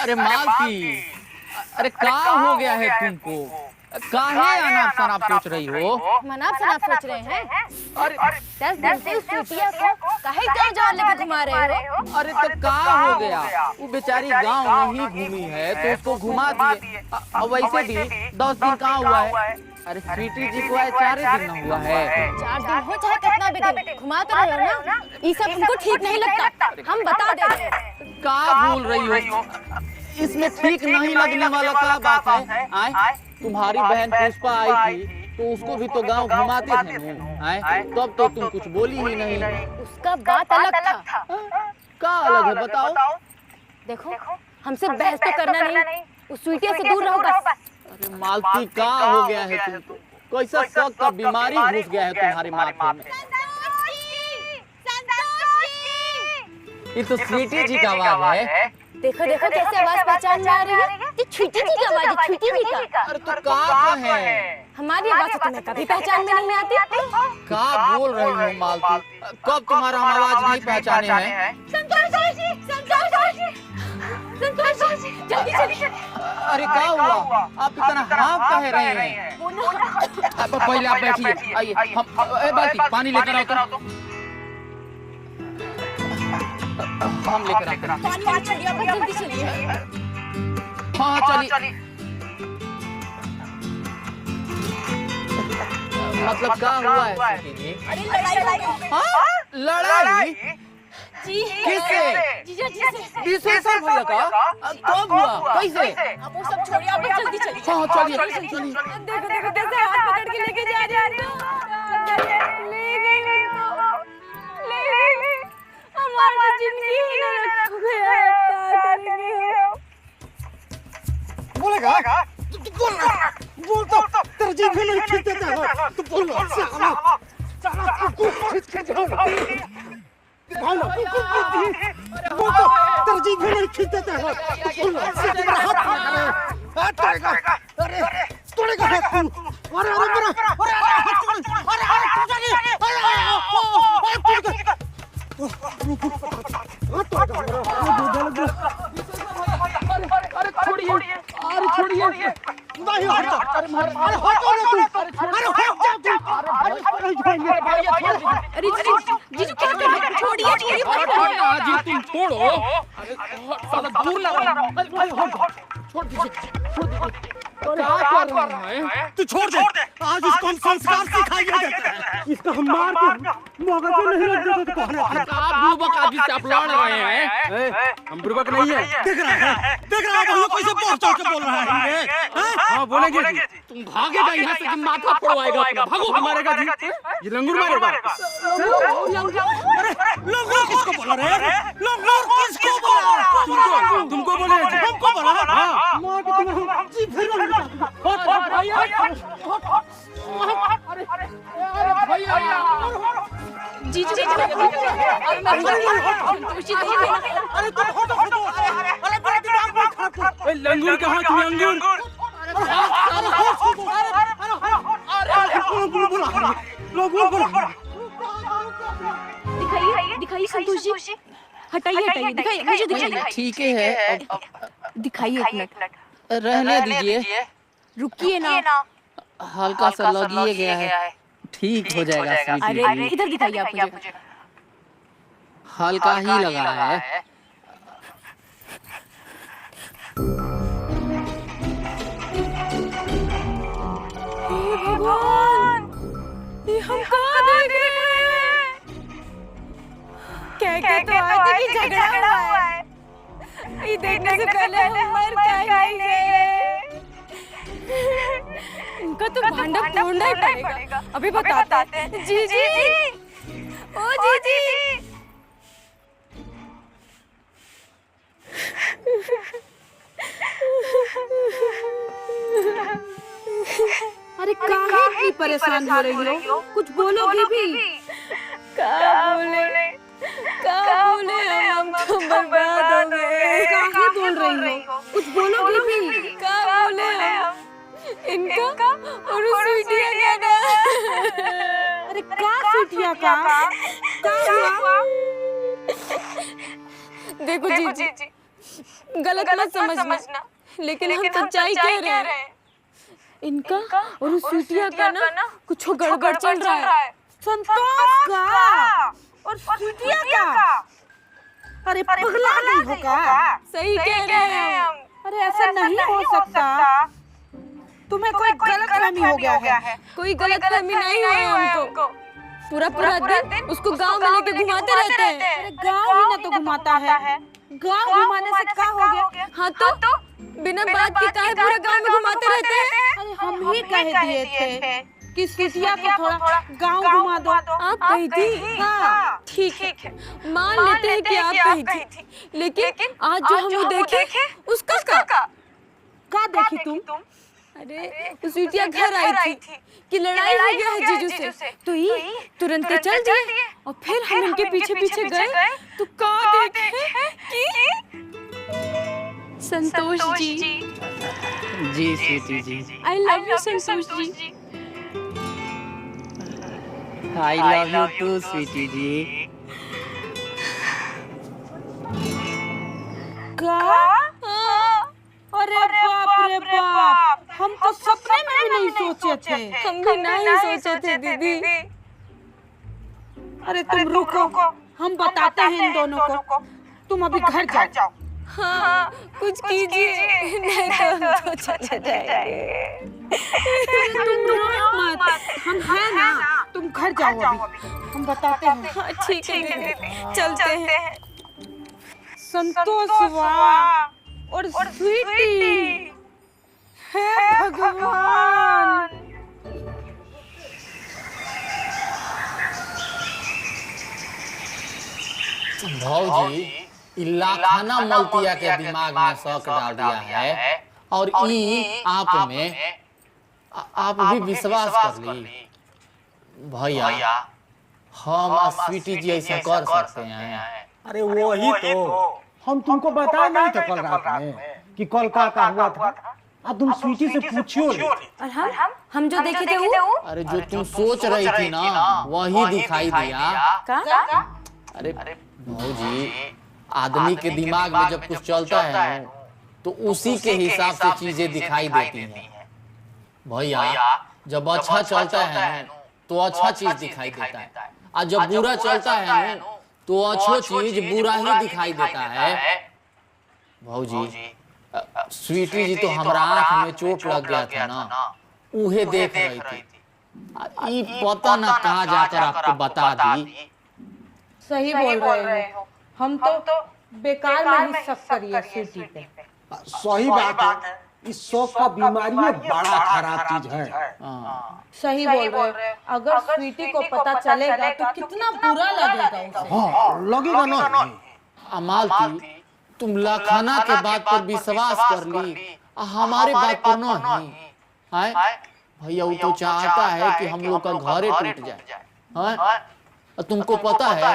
अरे मालती, अरे क्या हो गया है तुमको? काहे अनाप शनाप सोच रही हो? मनाप शनाप सोच रहे हैं? अरे 10 दिन से उस चुटिया को काहे इतना जान लेकर घुमा रहे हो? अरे तो क्या हो गया? वो बेचारी गांव नहीं घूमी है तो उसको घुमा दिए। वैसे भी 10 दिन कहाँ हुआ है? अरे स्वीटी जी को 4 दिन न हुआ है। 4 दिन हो चाहे कितना भी दिन, घुमा तो रहे हो ना। ये सब हमको ठीक नहीं लगता, हम बता दे रहे हैं। क्या बोल रही हो? इसमें ठीक नहीं लगने वाला क्या बात है? आए तुम्हारी बहन पुष्पा आई थी तो उसको भी तो गांव घुमाते थे आए, तब तो तुम कुछ बोली ही नहीं। उसका बात अलग था। क्या अलग है बताओ? देखो हमसे बहस तो करना नहीं, उस स्वीटिया से दूर रहो बस। अरे मालती क्या हो गया है तुमको? कैसा शक का बीमारी घुस गया है तुम्हारे माथे में? ये तो स्वीटी जी का आवाज है। देखो देखो कैसे आवाज पहचान में आ रही है। ये स्वीटी जी की आवाज है, स्वीटी जी का। अरे तो क्या है? हमारी आवाज तो तुम्हें कभी पहचान में नहीं आती। क्या बोल रही हो मालती? कब तुम्हारा हम आवाज नहीं पहचाने हैं? संतोष जी, संतोष जी, संतोष जी, जल्दी चलिए। अरे क्या हुआ? आप इतना हाँ कह रहे हैं? अब पहले आप बैठिए, आइए हम बाल्टी पानी लेकर आओ तो। हम लेकर आते हैं। पानी छोड़िए, आप जल्दी चलिए। हाँ चलिए। मतलब क्या हुआ है जी? अरे लड़ाई हो गई। हाँ लड़ाई? जी किससे? जीजा जी से। विशेषर भैया का? कब हुआ? कैसे? अब वो सब छोड़िए, आप जल्दी चलिए। हाँ चलिए। देखो देखो कैसे हाथ पकड़ के लेके जा रही हो। ले गई हमारी जिंदगी ही ना रख गया। क्या करेंगे? बोलेगा? बोल तो तेरा जीभ में नहीं खींचते थे। तू बोल साला तू खींच बोल तो तेरा जीभ में नहीं खींचते थे। तू बोल हाथ तोड़ेगा। अरे तोड़ेगा हाथ। अरे मेरा अरे छोड़िए, अरे छोड़िए। नहीं हटो। अरे हटो ना तू। अरे हट जा तू। अरे जीजू क्या कर रहे हैं? छोड़िए जी तुम छोड़ो। अरे साला दूर लगा। छोड़ दीजिए। क्या कर रहा है? तू छोड़ दे। आज इसको हम संस्कार सिखाइए देते हैं। इसको हम मार के मगज में नहीं रख देते तो कहना है। आप बुबक आदमी से आप लड़ रहे हैं? हम बुबक नहीं है। देख रहा है हम लोग कैसे बढ़ चढ़ के बोल रहा है ये। हाँ बोलेंगे जी। तुम भागेगा यहाँ से कि माथा फोड़वाएगा अपना। भागो। मारेगा जी। ये लंगूर मारेगा। अरे लंगूर किसको बोला रे? लंगूर किसको बोला? तुमको बोले जी। हमको बोला? हाँ। मार के तुम्हें जी फिर भैया। जीजू जी अरे तुम हटो। अरे मेरा दिमाग मत खराब कर। लंगूर कहाँ? तुम लंगूर? दिखाइए संतोष जी। हटाइए दिखाइए, मुझे दिखाइए। ठीक है दिखाइए एक मिनट। रहने दीजिए। रुकिए ना। हल्का सा लगिए गया है। ठीक हो जाएगा स्वीटी जी। अरे इधर दिखाइए आप मुझे। हल्का ही लगा है। हे भगवान, ये हम कहाँ देख रहे हैं? कह तो आए थे कि झगड़ा हुआ है। ये देखने से पहले हम मर काहे नहीं गए? इनका तो भांडा तोड़ना ही पड़ेगा। अभी बताते हैं। जी ओ जी। अरे काहे इतनी परेशान हो रही हो? कुछ बोलोगे भी? क्या बोले हम तो बर्बाद हो गए। काहे बोल रही हो? कुछ बोलोगे भी? क्या बोले हम? इनका और उस स्वीटिया का। अरे क्या स्वीटिया का? देखो जी गलत मत समझना, लेकिन हम सच्चाई कह रहे हैं। इनका और उस स्वीटिया का ना कुछ गड़बड़ चल रहा है। संतोष का और स्वीटिया का? अरे पगला गई हो क्या? सही कह रहे हैं हम। अरे ऐसा नहीं हो सकता, तुम्हें कोई गलतफहमी हो गया है। कोई गलतफहमी नहीं हुई है हमको। पूरा दिन उसको गांव में लेके घुमाते रहते हैं। अरे गांव ही ना तो घुमाता है, गांव घुमाने से क्या हो गया? हाँ तो बिना बात के काहे पूरा गांव में घुमाते रहते हैं? अरे हम ही कह दिए थे कि स्वीटिया को थोड़ा गांव घुमा दो। आप कही थी? हाँ ठीक है, मान लेते हैं कि आप कही थी, लेकिन आज जो हम देखे उसका क्या देखी तुम? अरे उस स्वीटिया घर आई थी कि लड़ाई हो गया है जीजू से, तो ये तुरंत चल दिए और फिर हम इनके पीछे पीछे गए तो क्या देखे कि संतोष जी। जी Sweety ji, I love you Santosh ji. I love you too Sweety ji. क्या? अरे बाप रे बाप, हम तो सपने में भी नहीं सोचे थे। हम भी नहीं सोचे थे दीदी। अरे तुम रुको, हम बताते हैं इन दोनों को। तुम अभी घर जाओ। हाँ कुछ कीजिए, नहीं तो हम चले जाएंगे। तुम रोओ मत, हम हैं ना, तुम घर जाओ अभी, हम बताते हैं। हाँ ठीक है दीदी, चलते हैं। संतोषवा और स्वीटी, हे भगवान। भौजी इलाखाना मलतिया के दिमाग में शक डाल दिया है और आप में आप भी विश्वास कर ली। भैया हम स्वीटी जी ऐसा कर सकते हैं? अरे वही तो हम तुमको बताया नहीं था कल रात में कि कल का हुआ था। अब तुम स्वीटी से पूछियो। और हम जो देखे थे वो? अरे जो तुम सोच रही थी ना वही दिखाई दिया। अरे भौजी आदमी के दिमाग में जब कुछ चलता है तो उसी के हिसाब से चीजें दिखाई देती हैं। भैया जब अच्छा चलता है तो अच्छा चीज दिखाई देता है, और जब बुरा चलता है तो अच्छो चीज बुरा ही दिखाई देता है। भौजी स्वीटी जी तो हमारा आंख में चोट लग गया था ना, उहे देख रही थी। ये पता ना कहाँ जाकर आपको बता दी। सही बोल रहे हो, हम तो बेकार में ही शक करिए स्वीटी पे। सही बात है, इस शौक का बीमारी बड़ा खराब चीज है। सही बोल रहे हो, अगर स्वीटी को पता चलेगा तो कितना बुरा लगेगा उसे। हाँ लगेगा ना। अमालती तुम लखाना के बात पर विश्वास कर ली, हमारे बात पर नहीं। भैया वो तो चाहता है कि हम लोग का घर टूट जाए। तुमको पता है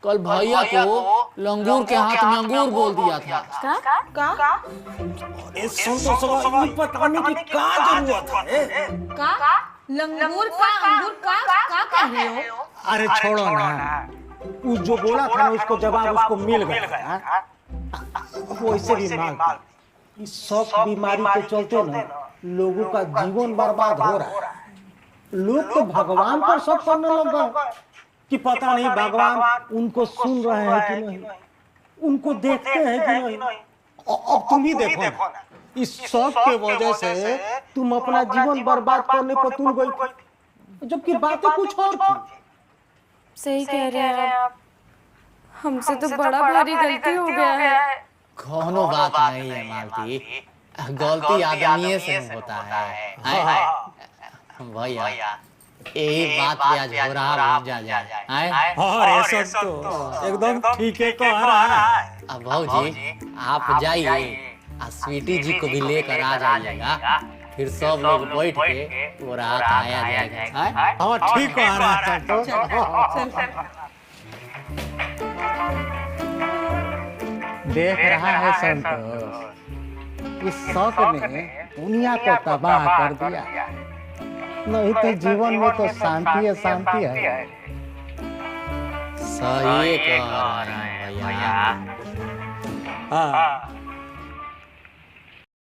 कल भैया को लंगूर के हाथ में अंगूर बोल दिया था। अरे संतोषवा ये बताने की क्या जरूरत है? लंगूर का अंगूर का कह रहे हो? अरे छोड़ो ना, उस जो बोला था ना उसको जवाब उसको मिल गया। वो ऐसे भी मांग, इस शौक बीमारी के चलते ना लोगों का जीवन बर्बाद हो रहा है। लोग तो भगवान पर शक करने लगा कि पता नहीं भगवान उनको सुन रहे हैं कि नहीं, उनको देखते हैं कि नहीं। अब तुम ही देखो ना, इस शौक के वजह से तुम अपना जीवन बर्बाद करने पर तुल गई, जबकि बातें कुछ और थी। सही कह रहे हैं आप, हमसे तो बड़ा भारी गलती हो गया है। कोनो बात नहीं है मालती, गलती आदमी से होता है। भैया यही बात आज हो रहा भूल जाए। और सब तो एकदम ठीक है कह रहा है। अब भौजी आप जाइए, स्वीटी जी को भी लेकर आ जाइएगा, फिर सब लोग बैठ के वो रात आया जाएगा। हाँ ठीक कह रहा है तो। देख रहा है संतोष, इस शौक ने दुनिया को तबाह कर दिया, नहीं तो जीवन में तो शांति है। सही कह रहे हैं भैया। हाँ